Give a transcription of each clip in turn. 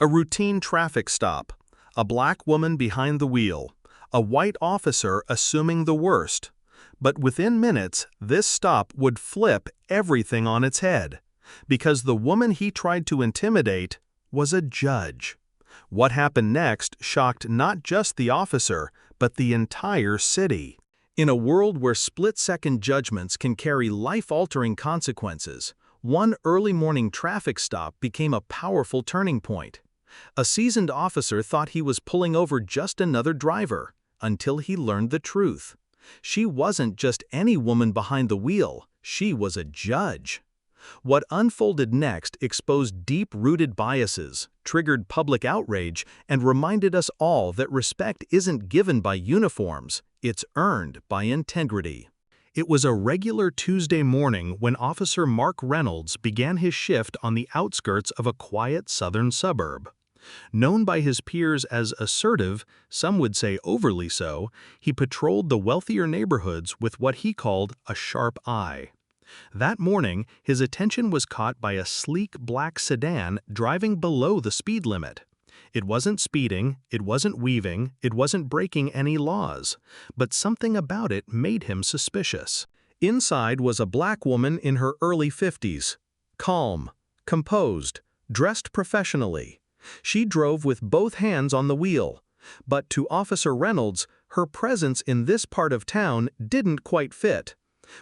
A routine traffic stop. A black woman behind the wheel. A white officer assuming the worst. But within minutes, this stop would flip everything on its head. Because the woman he tried to intimidate was a judge. What happened next shocked not just the officer, but the entire city. In a world where split-second judgments can carry life-altering consequences, one early morning traffic stop became a powerful turning point. A seasoned officer thought he was pulling over just another driver, until he learned the truth. She wasn't just any woman behind the wheel, she was a judge. What unfolded next exposed deep-rooted biases, triggered public outrage, and reminded us all that respect isn't given by uniforms, it's earned by integrity. It was a regular Tuesday morning when Officer Mark Reynolds began his shift on the outskirts of a quiet southern suburb. Known by his peers as assertive, some would say overly so, he patrolled the wealthier neighborhoods with what he called a sharp eye. That morning, his attention was caught by a sleek black sedan driving below the speed limit. It wasn't speeding, it wasn't weaving, it wasn't breaking any laws, but something about it made him suspicious. Inside was a black woman in her early 50s, calm, composed, dressed professionally. She drove with both hands on the wheel, but to Officer Reynolds, her presence in this part of town didn't quite fit.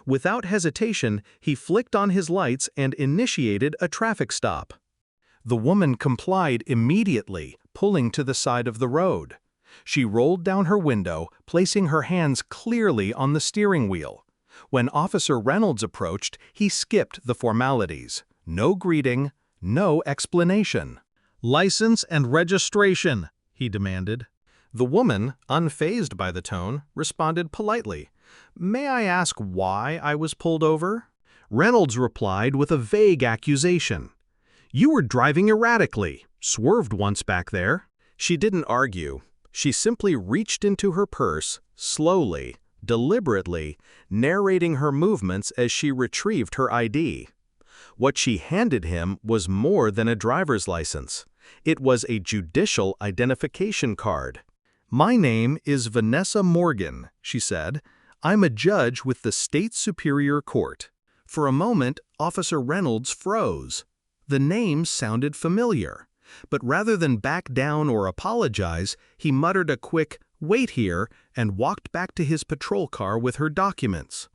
Without hesitation, he flicked on his lights and initiated a traffic stop. The woman complied immediately, pulling to the side of the road. She rolled down her window, placing her hands clearly on the steering wheel. When Officer Reynolds approached, he skipped the formalities. No greeting, no explanation. "License and registration," he demanded. The woman, unfazed by the tone, responded politely. "May I ask why I was pulled over?" Reynolds replied with a vague accusation. "You were driving erratically, swerved once back there." She didn't argue. She simply reached into her purse, slowly, deliberately, narrating her movements as she retrieved her ID. What she handed him was more than a driver's license. It was a judicial identification card. "My name is Vanessa Morgan," she said. "I'm a judge with the State Superior Court." For a moment, Officer Reynolds froze. The name sounded familiar, but rather than back down or apologize, he muttered a quick, "Wait here," and walked back to his patrol car with her documents.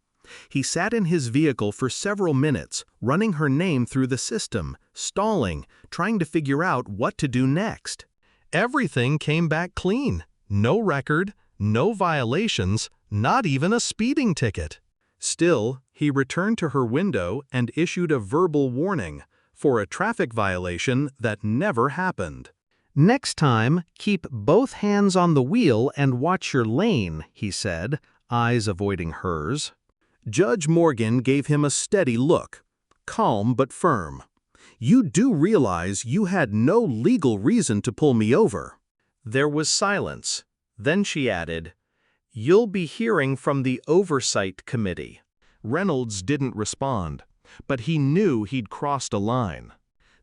He sat in his vehicle for several minutes, running her name through the system, stalling, trying to figure out what to do next. Everything came back clean. No record, no violations, not even a speeding ticket. Still, he returned to her window and issued a verbal warning for a traffic violation that never happened. "Next time, keep both hands on the wheel and watch your lane," he said, eyes avoiding hers. Judge Morgan gave him a steady look, calm but firm. "You do realize you had no legal reason to pull me over." There was silence. Then she added, "You'll be hearing from the Oversight Committee." Reynolds didn't respond, but he knew he'd crossed a line.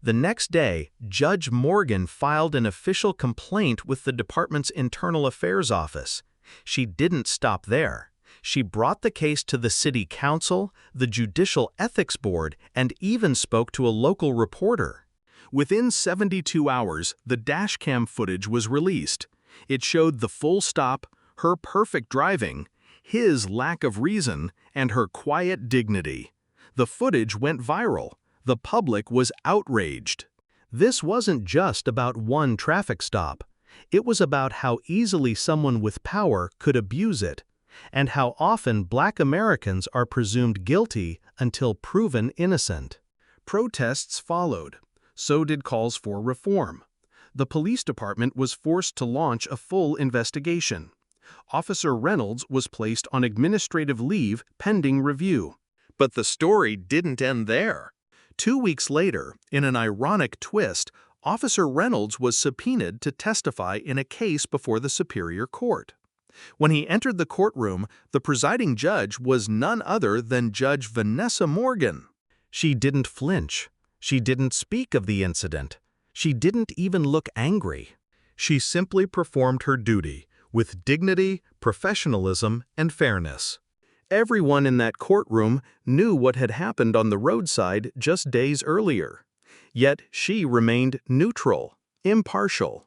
The next day, Judge Morgan filed an official complaint with the department's Internal Affairs Office. She didn't stop there. She brought the case to the City Council, the Judicial Ethics Board, and even spoke to a local reporter. Within 72 hours, the dashcam footage was released. It showed the full stop, her perfect driving, his lack of reason, and her quiet dignity. The footage went viral. The public was outraged. This wasn't just about one traffic stop. It was about how easily someone with power could abuse it, and how often Black Americans are presumed guilty until proven innocent. Protests followed. So did calls for reform. The police department was forced to launch a full investigation. Officer Reynolds was placed on administrative leave pending review. But the story didn't end there. 2 weeks later, in an ironic twist, Officer Reynolds was subpoenaed to testify in a case before the Superior Court. When he entered the courtroom, the presiding judge was none other than Judge Vanessa Morgan. She didn't flinch. She didn't speak of the incident. She didn't even look angry. She simply performed her duty with dignity, professionalism, and fairness. Everyone in that courtroom knew what had happened on the roadside just days earlier. Yet she remained neutral, impartial.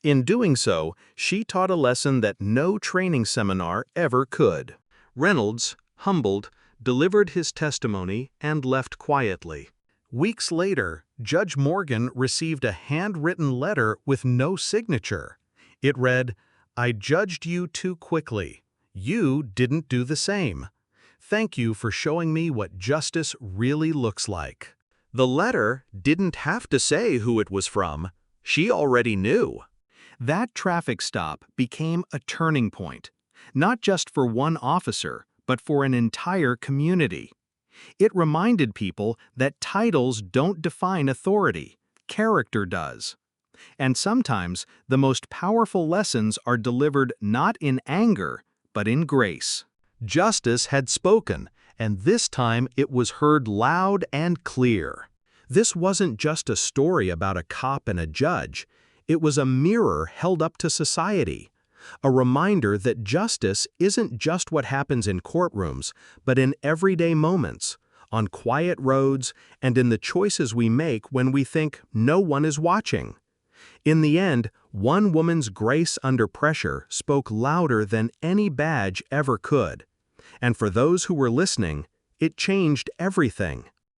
In doing so, she taught a lesson that no training seminar ever could. Reynolds, humbled, delivered his testimony and left quietly. Weeks later, Judge Morgan received a handwritten letter with no signature. It read, "I judged you too quickly. You didn't do the same. Thank you for showing me what justice really looks like." The letter didn't have to say who it was from. She already knew. That traffic stop became a turning point, not just for one officer, but for an entire community. It reminded people that titles don't define authority, character does. And sometimes the most powerful lessons are delivered not in anger, but in grace. Justice had spoken, and this time it was heard loud and clear. This wasn't just a story about a cop and a judge. It was a mirror held up to society, a reminder that justice isn't just what happens in courtrooms, but in everyday moments, on quiet roads, and in the choices we make when we think no one is watching. In the end, one woman's grace under pressure spoke louder than any badge ever could. And for those who were listening, it changed everything.